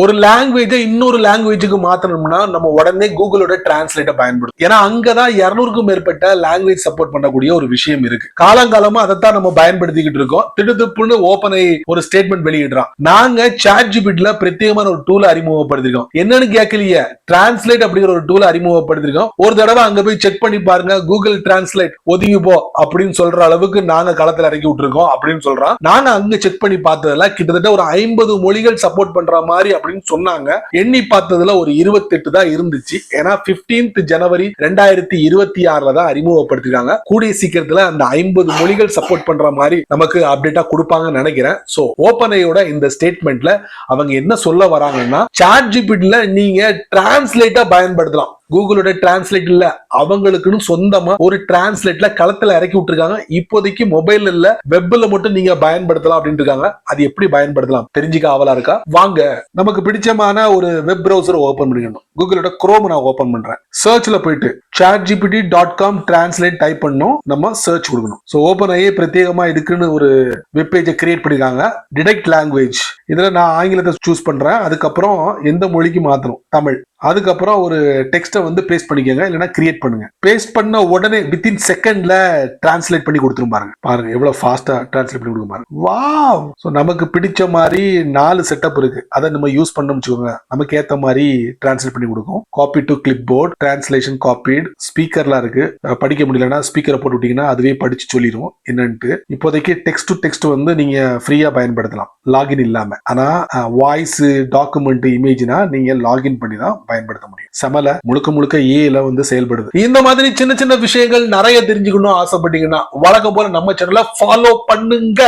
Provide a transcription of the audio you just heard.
ஒரு லாங்குவேஜை இன்னொரு லாங்குவேஜுக்கு மாத்தணும்னா நம்ம உடனே கூகுளோட டிரான்ஸ்லேட்டை பயன்படுத்தும். ஏன்னா அங்கதான் 200க்கும் மேற்பட்ட லாங்குவேஜ் சப்போர்ட் பண்ணக்கூடிய ஒரு விஷயம் இருக்கு. காலங்காலமா அதைத்தான் நம்ம பயன்படுத்திக்கிட்டு இருக்கோம். திடுத்துப்புன்னு ஓபனை ஒரு ஸ்டேட்மெண்ட் வெளியிடுறான். நாங்க சாட்ஜிபிட்ல பிரத்யேகமான ஒரு டூலை அறிமுகப்படுத்திருக்கோம். என்னன்னு கேட்கலையே, டிரான்ஸ்லேட் அப்படிங்கிற ஒரு டூலை அறிமுகப்படுத்திருக்கோம். ஒரு தடவை அங்க போய் செக் பண்ணி பாருங்க, கூகுள் டிரான்ஸ்லேட் ஒதுங்கி போ அப்படின்னு சொல்ற அளவுக்கு நாங்க களத்துல இறக்கி விட்டுருக்கோம் அப்படின்னு சொல்றான். நாங்க அங்க செக் பண்ணி பார்த்ததுல கிட்டத்தட்ட ஒரு 50 மொழிகள் சப்போர்ட் பண்ற மாதிரி அப்படின்னு சொன்னாங்க. எண்ணி பார்த்ததுல ஒரு 28 தான் இருந்துச்சு. ஏன்னா 15th ஜனவரி 2026 தான் அறிமுகப்படுத்திருக்காங்க. கூடிய சீக்கிரத்துல அந்த 50 மொழிகள் சப்போர்ட் பண்ற மாதிரி நமக்கு அப்டேட்டா கொடுப்பாங்கன்னு நினைக்கிறேன். சோ ஓபனையோட இந்த ஸ்டேட்மெண்ட்ல அவங்க என்ன சொல்ல வராங்கன்னா, சாட்ஜிபிட்ல நீங்க டிரான்ஸ்லேட்டா பயன்படுத்தலாம். கூகுளோட டிரான்ஸ்லேட் இல்ல, அவங்களுக்குன்னு சொந்தமா ஒரு டிரான்ஸ்லேட்ல களத்துல இறக்கி விட்டுருக்காங்க. இப்போதைக்கு மொபைல் இல்ல, வெப்ல மட்டும் நீங்க பயன்படுத்தலாம் அப்படின்னு இருக்காங்க. அது எப்படி பயன்படுத்தலாம் தெரிஞ்சுக்க ஆவலா இருக்கா? வாங்க நமக்கு பிடிச்சமான ஒரு வெப் பிரவுசர் ஓபன் பண்ணிக்கணும். கூகுளோட குரோம் நான் ஓபன் பண்றேன். சர்ச்ல போயிட்டு chatgpt.com டிரான்ஸ்லேட் டைப் பண்ணணும். நம்ம சர்ச் கொடுக்கணும். சோ ஓபன் ஆகி பிரத்யேகமா இதுக்குன்னு ஒரு வெப் பேஜை கிரியேட் பண்ணிருக்காங்க. டிடெக்ட் லாங்குவேஜ், இதுல நான் ஆங்கிலத்தை சூஸ் பண்றேன். அதுக்கப்புறம் எந்த மொழிக்கு மாத்தணும், தமிழ். அதுக்கப்புறம் ஒரு டெக்ஸ்ட்டை வந்து பேஸ்ட் பண்ணிக்கோங்க, இல்லைன்னா கிரியேட் பண்ணுங்க. பேஸ்ட் பண்ண உடனே வித்தின் செகண்ட்ல டிரான்ஸ்லேட் பண்ணி கொடுத்துரும். பாருங்க எவ்வளவு ஃபாஸ்டா டிரான்ஸ்லேட் பண்ணி கொடுக்க பாருங்க. வாவ்! சோ நமக்கு பிடிச்ச மாதிரி 4 செட்டப் இருக்கு. அதை நம்ம யூஸ் பண்ணோம்னு வச்சுக்கோங்க, நமக்கு ஏத்த மாதிரி டிரான்ஸ்லேட் பண்ணி கொடுக்கும். Copy to clipboard, translation காப்பீட், ஸ்பீக்கர்லாம் இருக்கு. படிக்க முடியலன்னா ஸ்பீக்கரை போட்டு விட்டீங்கன்னா அதுவே படிச்சு சொல்லிடும் என்னன்ட்டு. இப்போதைக்கு டெக்ஸ்ட் டு டெக்ஸ்ட் வந்து நீங்க ஃப்ரீயா பயன்படுத்தலாம் லாகின் இல்லாம. ஆனா வாய்ஸ், டாக்குமெண்ட், இமேஜ்னா நீங்க லாகின் பண்ணி தான் பயன்படுத்த முடியும். சமல முழுக்க ஏல வந்து செயல்படுது. இந்த மாதிரி சின்ன சின்ன விஷயங்கள் நிறைய தெரிஞ்சுக்கணும் ஆசைப்பட்டீங்கன்னா வழக்கம் போல நம்ம சேனலை ஃபாலோ பண்ணுங்க.